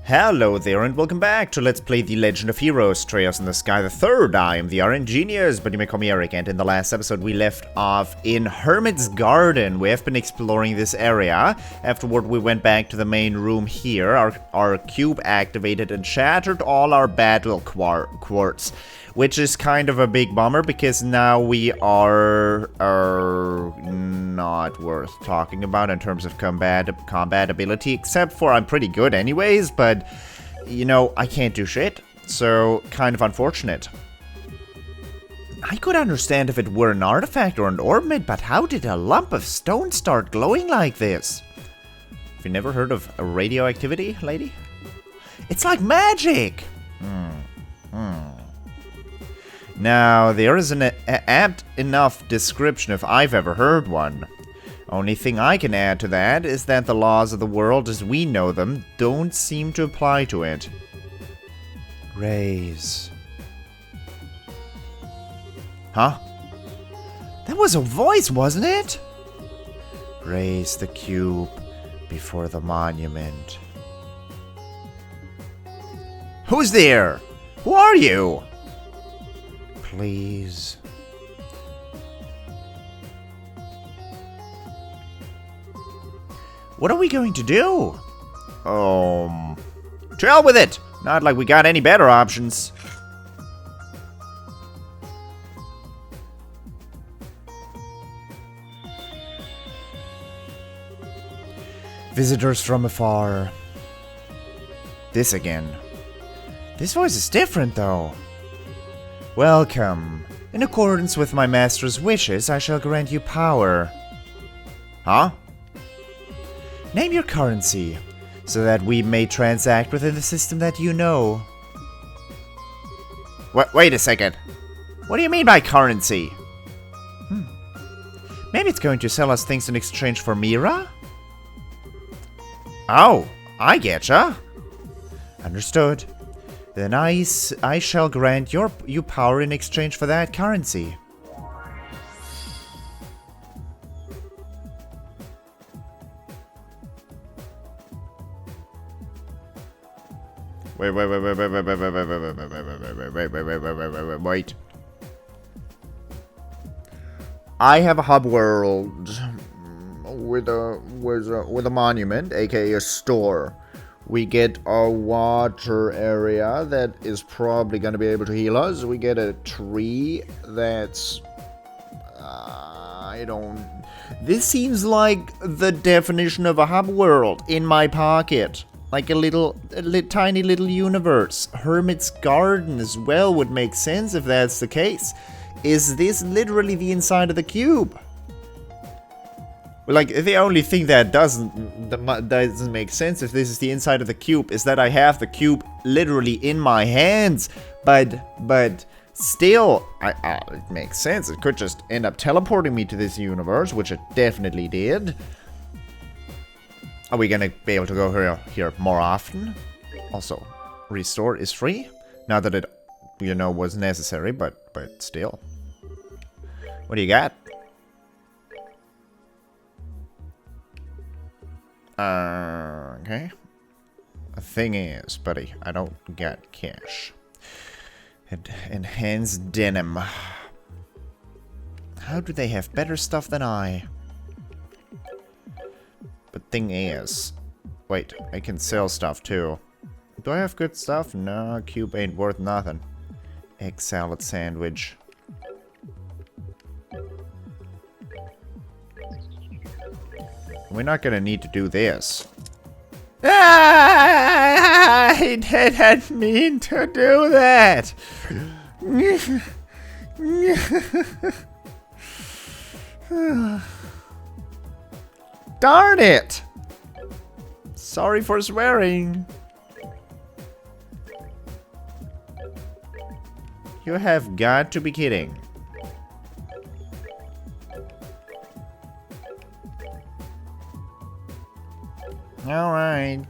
Hello there and welcome back to Let's Play The Legend of Heroes, Trails in the Sky the Third. I am the RNGenius, but you may call me Eric, and in the last episode we left off in Hermit's Garden. We have been exploring this area. Afterward we went back to the main room here. Our cube activated and shattered all our battle quartz, which is kind of a big bummer because now we are not worth talking about in terms of combat ability, except for I'm pretty good anyways, but you know, I can't do shit, so kind of unfortunate. I could understand if it were an artifact or an orbit, but how did a lump of stone start glowing like this? Have you never heard of radioactivity, lady? It's like magic! Now, there is an apt enough description if I've ever heard one. Only thing I can add to that is that the laws of the world as we know them don't seem to apply to it. Raise. Huh? That was a voice, wasn't it? Raise the cube before the monument. Who's there? Who are you? Please. What are we going to do? To hell with it! Not like we got any better options. Visitors from afar. This again. This voice is different, though. Welcome. In accordance with my master's wishes, I shall grant you power. Huh? Name your currency, so that we may transact within the system that you know. Wait a second. What do you mean by currency? Maybe it's going to sell us things in exchange for Mira? Oh, I getcha. Understood. Then I shall grant you power in exchange for that currency. Wait. I have a hub world with a monument, aka a store. We get a water area that is probably going to be able to heal us. We get a tree that's... This seems like the definition of a hub world in my pocket. Like a tiny little universe. Hermit's Garden as well would make sense if that's the case. Is this literally the inside of the cube? Like, the only thing that doesn't make sense if this is the inside of the cube is that I have the cube literally in my hands. But still, it makes sense. It could just end up teleporting me to this universe, which it definitely did. Are we gonna be able to go here more often? Also, restore is free. Not that it, you know, was necessary, but still. What do you got? Okay. The thing is, buddy, I don't got cash. Enhanced denim. How do they have better stuff than I? But thing is... Wait, I can sell stuff too. Do I have good stuff? No, cube ain't worth nothing. Egg salad sandwich. We're not gonna need to do this. I didn't mean to do that. Darn it! Sorry for swearing. You have got to be kidding. Alright.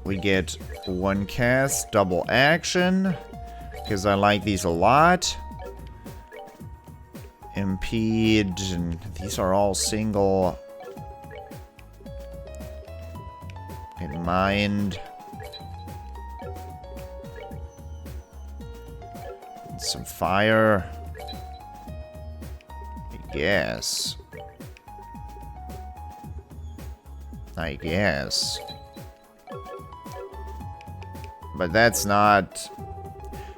We get one cast, double action. Because I like these a lot. Impede, and these are all single. It mind. Some fire. I guess. But that's not...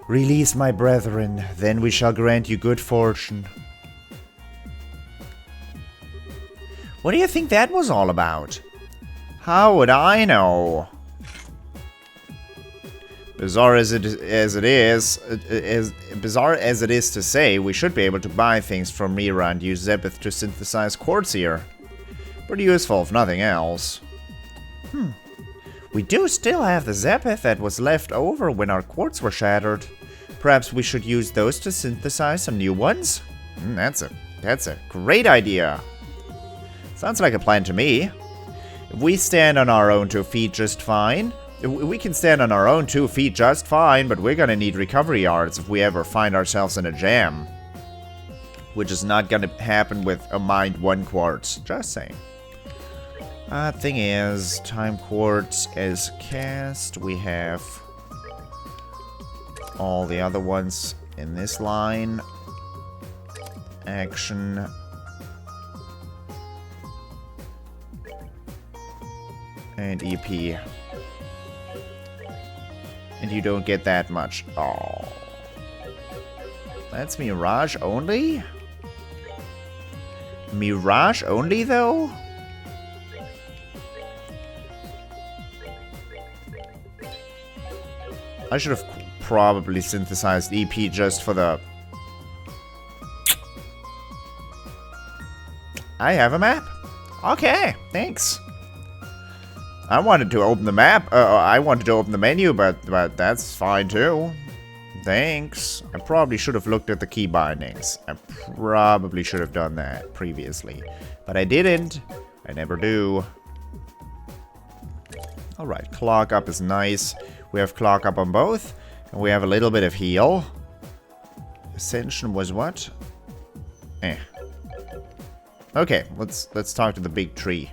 Release my brethren, then we shall grant you good fortune. What do you think that was all about? How would I know? Bizarre as it is to say, we should be able to buy things from Mira and use Zephyr to synthesize quartz here. Pretty useful if nothing else. We do still have the Zephyr that was left over when our quartz were shattered. Perhaps we should use those to synthesize some new ones? That's a great idea. Sounds like a plan to me. If we stand on our own 2 feet just fine. We can stand on our own 2 feet just fine, but we're gonna need recovery yards if we ever find ourselves in a jam. Which is not gonna happen with a mined 1 quartz. Just saying. Thing is, time quartz is cast. We have all the other ones in this line. Action. And EP. And you don't get that much. Oh. That's Mirage only? Mirage only, though? I should have probably synthesized EP just for the... I have a map. Okay, thanks. I wanted to open the map. I wanted to open the menu, but that's fine too. Thanks. I probably should have looked at the key bindings. I probably should have done that previously. But I didn't. I never do. Alright, clock up is nice. We have clock up on both. And we have a little bit of heal. Ascension was what? Okay, let's talk to the big tree.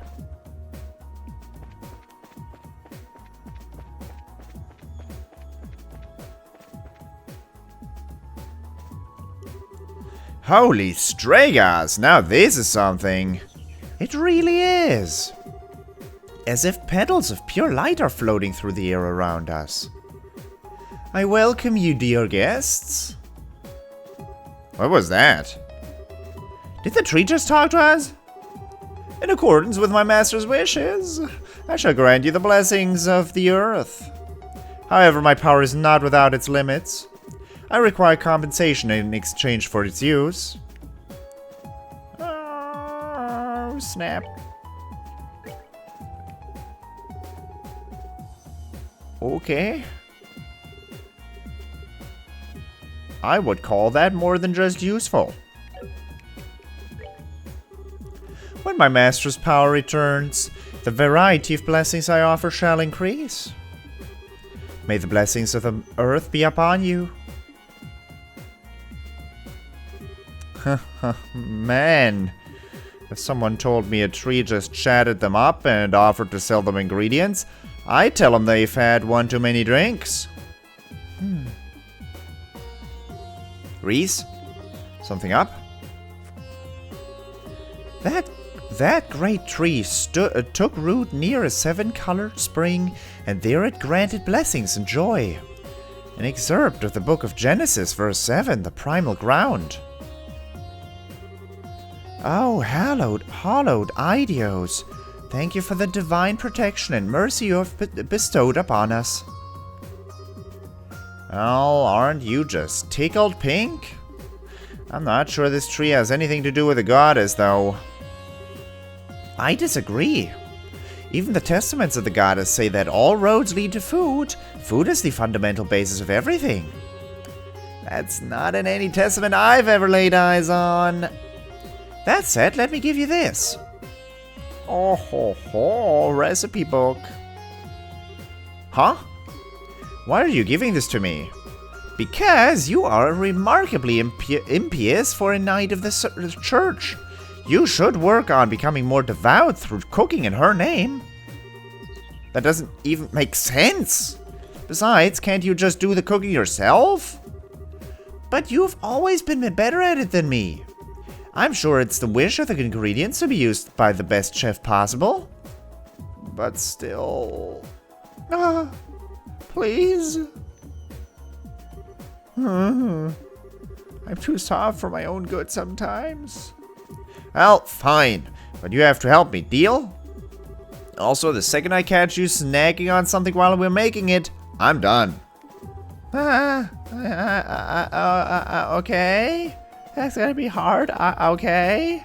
Holy Stragas! Now this is something. It really is. As if petals of pure light are floating through the air around us. I welcome you, dear guests. What was that? Did the tree just talk to us? In accordance with my master's wishes, I shall grant you the blessings of the earth. However, my power is not without its limits. I require compensation in exchange for its use. Oh, snap. Okay. I would call that more than just useful. When my master's power returns, the variety of blessings I offer shall increase. May the blessings of the earth be upon you. Man, if someone told me a tree just chatted them up and offered to sell them ingredients, I'd tell them they've had one too many drinks. Reese? Something up? That great tree took root near a 7-colored spring, and there it granted blessings and joy. An excerpt of the book of Genesis, verse 7, the primal ground. Oh, hallowed Idios, thank you for the divine protection and mercy you have bestowed upon us. Well, aren't you just tickled pink? I'm not sure this tree has anything to do with the goddess, though. I disagree. Even the testaments of the goddess say that all roads lead to food. Food is the fundamental basis of everything. That's not in any testament I've ever laid eyes on. That said, let me give you this. Oh ho ho, recipe book. Huh? Why are you giving this to me? Because you are remarkably impious for a knight of the church. You should work on becoming more devout through cooking in her name. That doesn't even make sense. Besides, can't you just do the cooking yourself? But you've always been better at it than me. I'm sure it's the wish of the ingredients to be used by the best chef possible. But still... please? I'm too soft for my own good sometimes. Well, fine. But you have to help me, deal? Also, the second I catch you snacking on something while we're making it, I'm done. Okay. That's gonna be hard. Okay.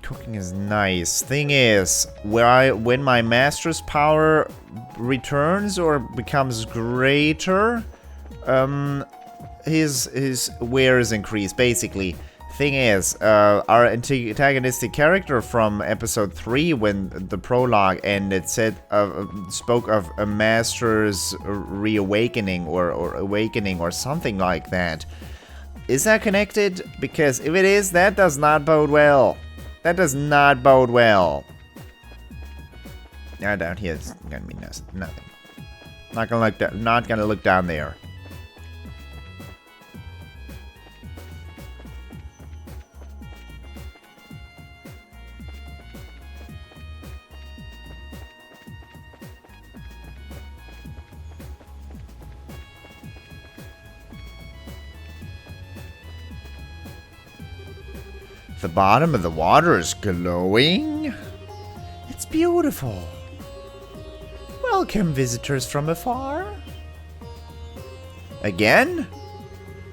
Cooking is nice. Thing is, when my master's power returns or becomes greater, his wear is increased, basically. Thing is, our antagonistic character from episode 3, when the prologue ended, spoke of a master's reawakening or awakening or something like that. Is that connected? Because if it is, that does not bode well. That does not bode well. Now down here, it's gonna be nothing. Not gonna look down there. The bottom of the water is glowing. It's beautiful. Welcome, visitors from afar. Again?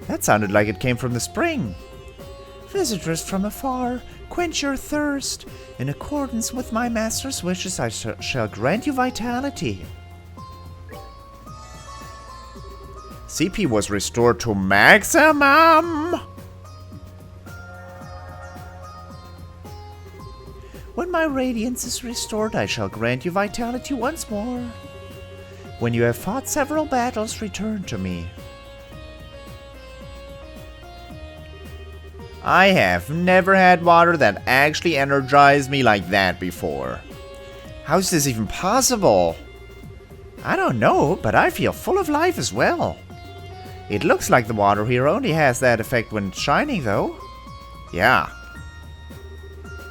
That sounded like it came from the spring. Visitors from afar, quench your thirst. In accordance with my master's wishes, I shall grant you vitality. CP was restored to maximum. When my radiance is restored, I shall grant you vitality once more. When you have fought several battles, return to me. I have never had water that actually energized me like that before. How's this even possible? I don't know, but I feel full of life as well. It looks like the water here only has that effect when shining, though. Yeah.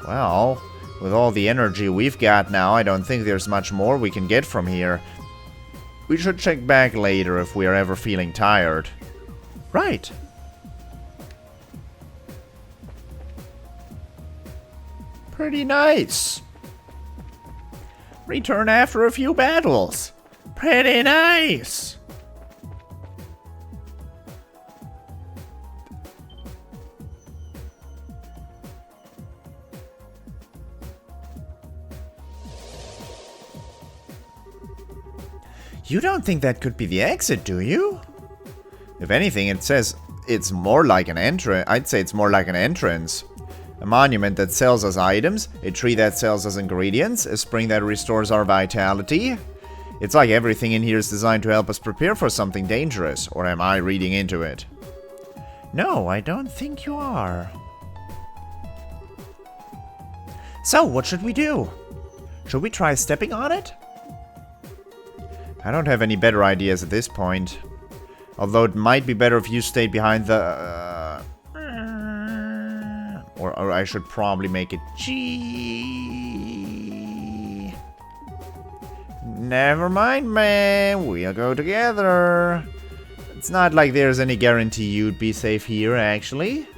Well... with all the energy we've got now, I don't think there's much more we can get from here. We should check back later if we are ever feeling tired. Right. Pretty nice. Return after a few battles. Pretty nice. You don't think that could be the exit, do you? If anything, it says it's more like an entrance. I'd say it's more like an entrance. A monument that sells us items, a tree that sells us ingredients, a spring that restores our vitality. It's like everything in here is designed to help us prepare for something dangerous, or am I reading into it? No, I don't think you are. So, what should we do? Should we try stepping on it? I don't have any better ideas at this point. Although it might be better if you stayed behind the... Or I should probably make it G. Never mind, man. We'll go together. It's not like there's any guarantee you'd be safe here, actually.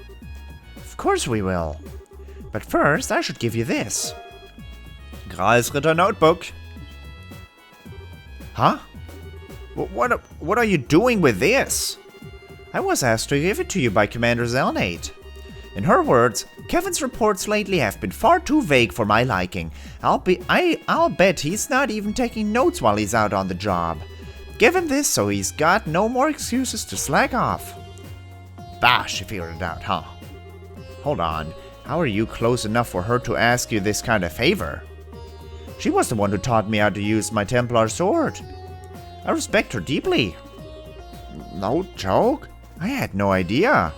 Of course we will. But first, I should give you this. Kreisritter notebook. Huh? What are you doing with this? I was asked to give it to you by Commander Zelnate. In her words, Kevin's reports lately have been far too vague for my liking. I'll bet he's not even taking notes while he's out on the job. Give him this so he's got no more excuses to slack off. Bah, she figured it out, huh? Hold on, how are you close enough for her to ask you this kind of favor? She was the one who taught me how to use my Templar sword. I respect her deeply. No joke? I had no idea.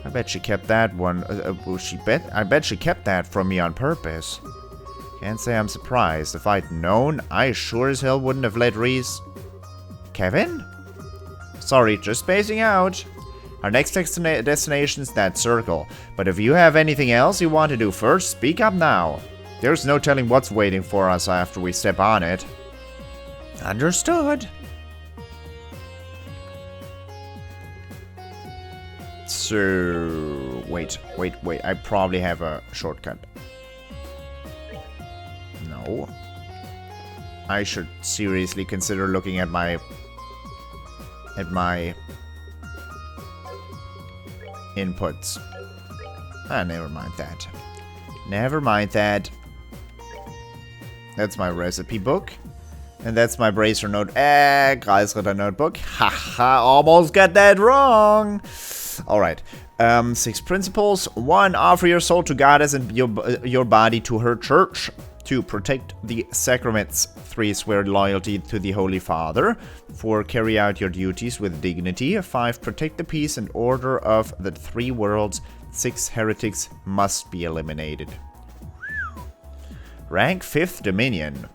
I bet she kept that one. I bet she kept that from me on purpose. Can't say I'm surprised. If I'd known, I sure as hell wouldn't have let Reese... Kevin? Sorry, just spacing out. Our next destination is that circle. But if you have anything else you want to do first, speak up now. There's no telling what's waiting for us after we step on it. Understood. So... Wait. I probably have a shortcut. No. I should seriously consider looking at my... inputs. Never mind that. Never mind that. That's my recipe book. And that's my bracer note. Kreisritter notebook. Haha, almost got that wrong. Alright. 6 principles. 1. Offer your soul to Goddess and your body to her church. 2. Protect the sacraments. 3. Swear loyalty to the Holy Father. 4. Carry out your duties with dignity. 5. Protect the peace and order of the 3 worlds. 6. Heretics must be eliminated. Rank 5th Dominion.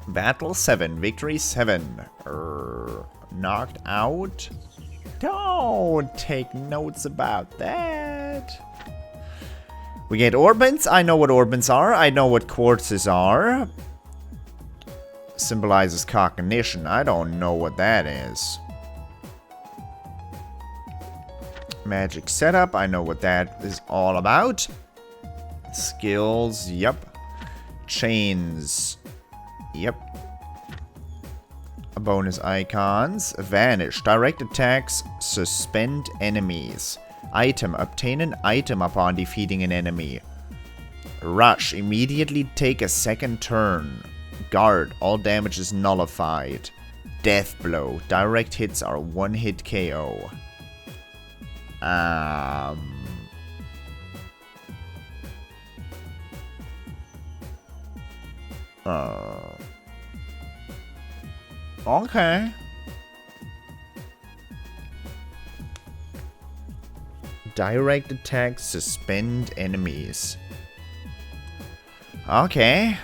Battle 7. Victory 7. Knocked out. Don't take notes about that. We get orbits. I know what orbits are. I know what quartzes are. Symbolizes cognition. I don't know what that is. Magic setup. I know what that is all about. Skills. Yep. Chains. Yep. Bonus icons. Vanish. Direct attacks. Suspend enemies. Item. Obtain an item upon defeating an enemy. Rush. Immediately take a second turn. Guard. All damage is nullified. Death blow. Direct hits are 1-hit KO. Okay. Direct attacks suspend enemies. Okay.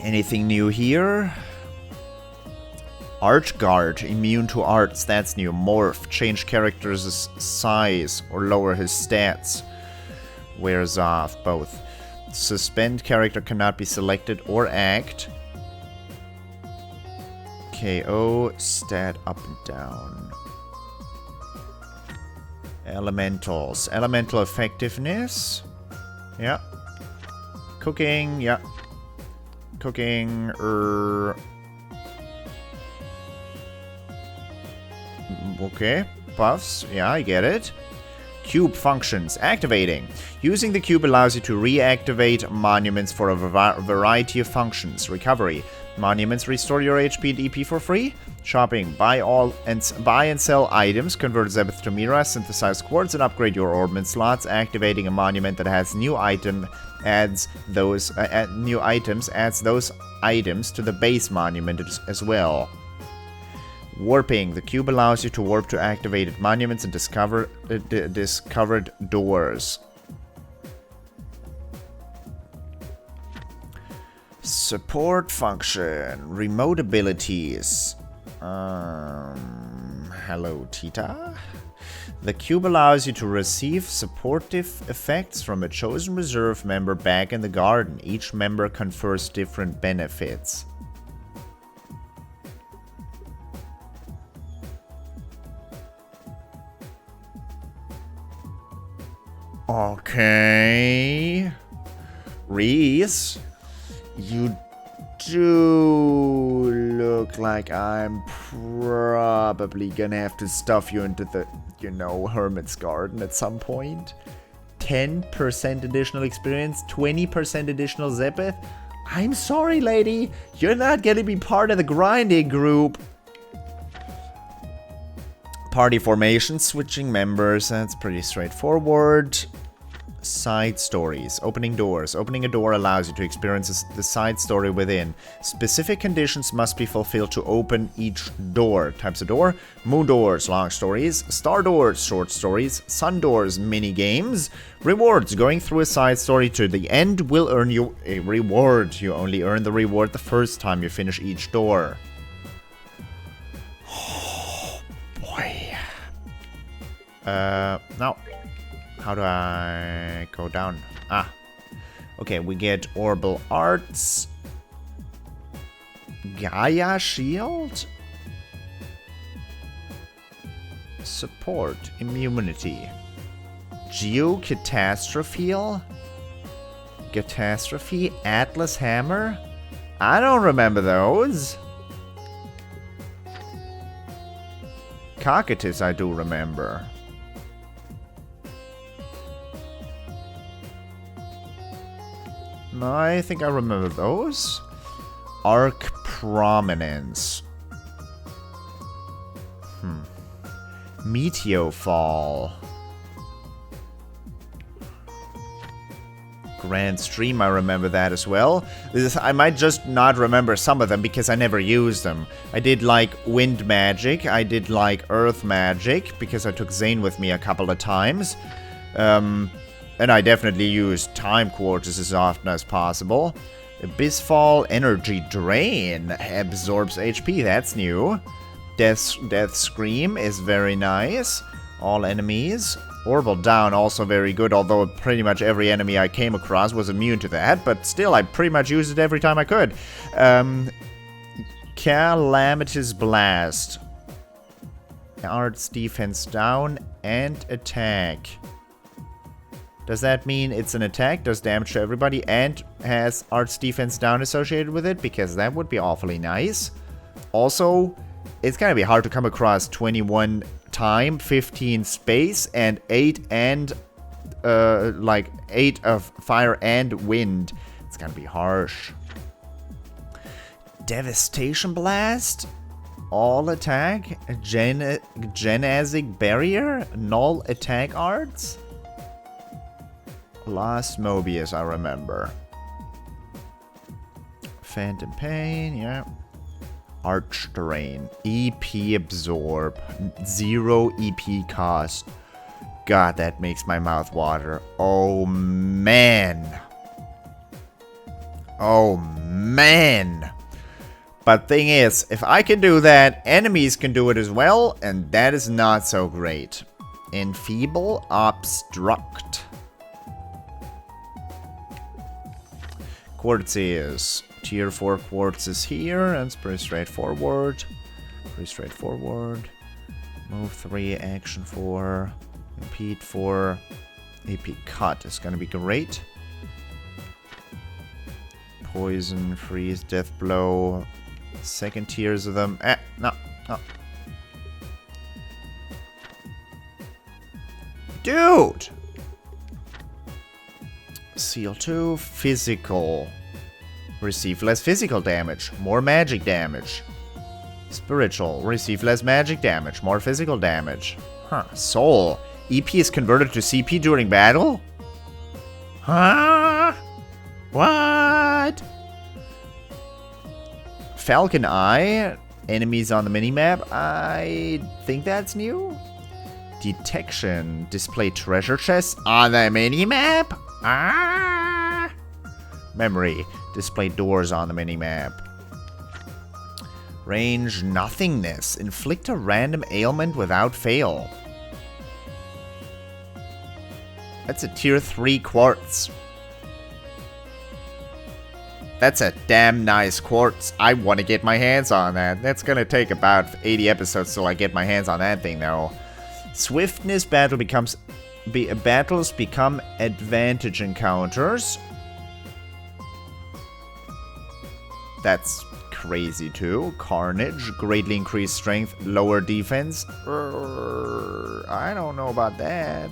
Anything new here? Archguard, immune to arts, that's new. Morph, change character's size or lower his stats. Wears off, both. Suspend character cannot be selected or act. KO, stat up and down. Elementals, elemental effectiveness. Yeah. Cooking, yeah. Cooking, okay, buffs, yeah, I get it. Cube functions. Activating. Using the cube allows you to reactivate monuments for a variety of functions. Recovery. Monuments restore your HP and EP for free. Shopping. Buy and sell items. Convert Zebeth to Mira. Synthesize quartz and upgrade your orbment slots. Activating a monument that has new item adds those new items adds those items to the base monument as well. Warping. The cube allows you to warp to activated monuments and discovered doors. Support function. Remote abilities. Hello, Tita. The cube allows you to receive supportive effects from a chosen reserve member back in the garden. Each member confers different benefits. Okay. Reese, you do look like I'm probably gonna have to stuff you into the, Hermit's Garden at some point. 10% additional experience, 20% additional Zepeth. I'm sorry, lady. You're not gonna be part of the grinding group. Party formation, switching members, that's pretty straightforward. Side stories. Opening doors. Opening a door allows you to experience the side story within. Specific conditions must be fulfilled to open each door. Types of door. Moon doors, long stories. Star doors, short stories. Sun doors, mini games. Rewards. Going through a side story to the end will earn you a reward. You only earn the reward the first time you finish each door. Oh, boy. Now. How do I go down? Ah. Okay, we get Orbital Arts. Gaia Shield? Support. Immunity. Geo-Catastrophe? Catastrophe? Atlas Hammer? I don't remember those. Cocytus I do remember. I think I remember those. Arc Prominence. Meteorfall. Grand Stream, I remember that as well. I might just not remember some of them because I never used them. I did like Wind Magic, I did like Earth Magic because I took Zane with me a couple of times. And I definitely use Time Quartz as often as possible. Abyssfall, Energy Drain, absorbs HP, that's new. Death Scream is very nice. All enemies. Orbital Down, also very good, although pretty much every enemy I came across was immune to that, but still, I pretty much used it every time I could. Calamitous Blast. Arts Defense down and attack. Does that mean it's an attack, does damage to everybody, and has Arts Defense down associated with it? Because that would be awfully nice. Also, it's gonna be hard to come across 21 time, 15 space, and 8 of fire and wind. It's gonna be harsh. Devastation Blast? All attack? Genasic Barrier? Null attack arts? Lost Mobius, I remember. Phantom Pain, yeah. Arch Terrain. EP Absorb. 0 EP cost. God, that makes my mouth water. Oh, man. Oh, man. But thing is, if I can do that, enemies can do it as well, and that is not so great. Enfeeble Obstruct. Quartz is tier 4 quartz is here, and it's pretty straightforward. Move 3, action 4, impede 4, AP cut is gonna be great. Poison, freeze, death blow, second tiers of them. No. Dude! Seal 2, physical. Receive less physical damage, more magic damage. Spiritual, receive less magic damage, more physical damage. Huh, soul. EP is converted to CP during battle? Huh? What? Falcon Eye, enemies on the minimap. I think that's new. Detection, display treasure chests on the minimap? Ah! Memory. Display doors on the minimap. Range nothingness. Inflict a random ailment without fail. That's a tier 3 quartz. That's a damn nice quartz. I want to get my hands on that. That's gonna take about 80 episodes till I get my hands on that thing though. Swiftness battles become advantage encounters. That's crazy too. Carnage, greatly increased strength, lower defense. I don't know about that.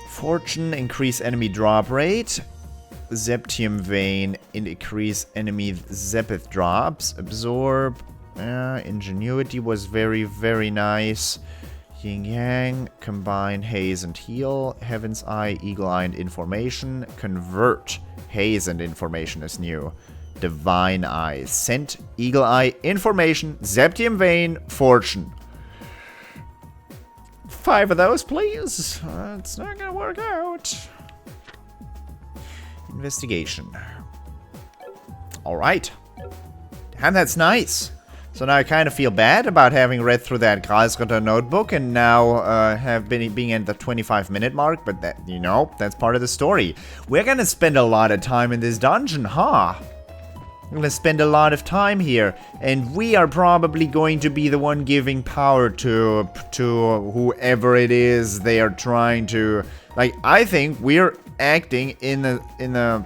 Fortune, increase enemy drop rate. Zeptium Vein, increase enemy Zepith drops. Absorb. Ingenuity was very, very nice. Yin Yang, combine haze and heal, Heaven's Eye, Eagle Eye and information, convert haze and information is new, Divine Eye, scent, Eagle Eye, information, Zeptium Vein, fortune. 5 of those, please. It's not gonna work out. Investigation. Alright. And that's nice. So now I kind of feel bad about having read through that Kreisritter notebook and now being at the 25-minute mark, but that, you know, that's part of the story. We're gonna spend a lot of time in this dungeon, huh? We're gonna spend a lot of time here, and we are probably going to be the one giving power to whoever it is they are trying to. Like, I think we're acting in the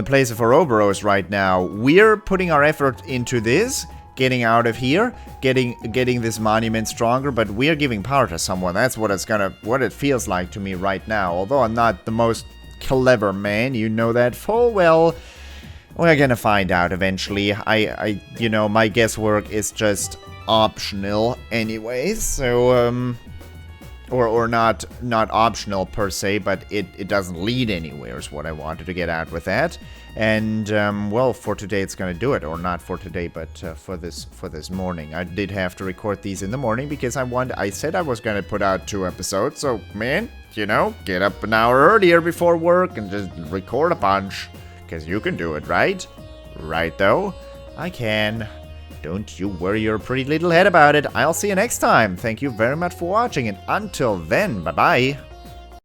place of Ouroboros right now. We're putting our effort into this, getting out of here, getting this monument stronger, but we're giving power to someone. That's what it feels like to me right now. Although I'm not the most clever man, you know that full well. We're gonna find out eventually. You know, my guesswork is just optional anyways, so, or not optional per se, but it doesn't lead anywhere is what I wanted to get out with that. And, well, for today it's gonna do it, or not for today, but for this morning. I did have to record these in the morning because I said I was gonna put out 2 episodes, so, man, you know, get up an hour earlier before work and just record a bunch. Because you can do it, right? Right, though? I can. Don't you worry your pretty little head about it. I'll see you next time. Thank you very much for watching, and until then, bye-bye.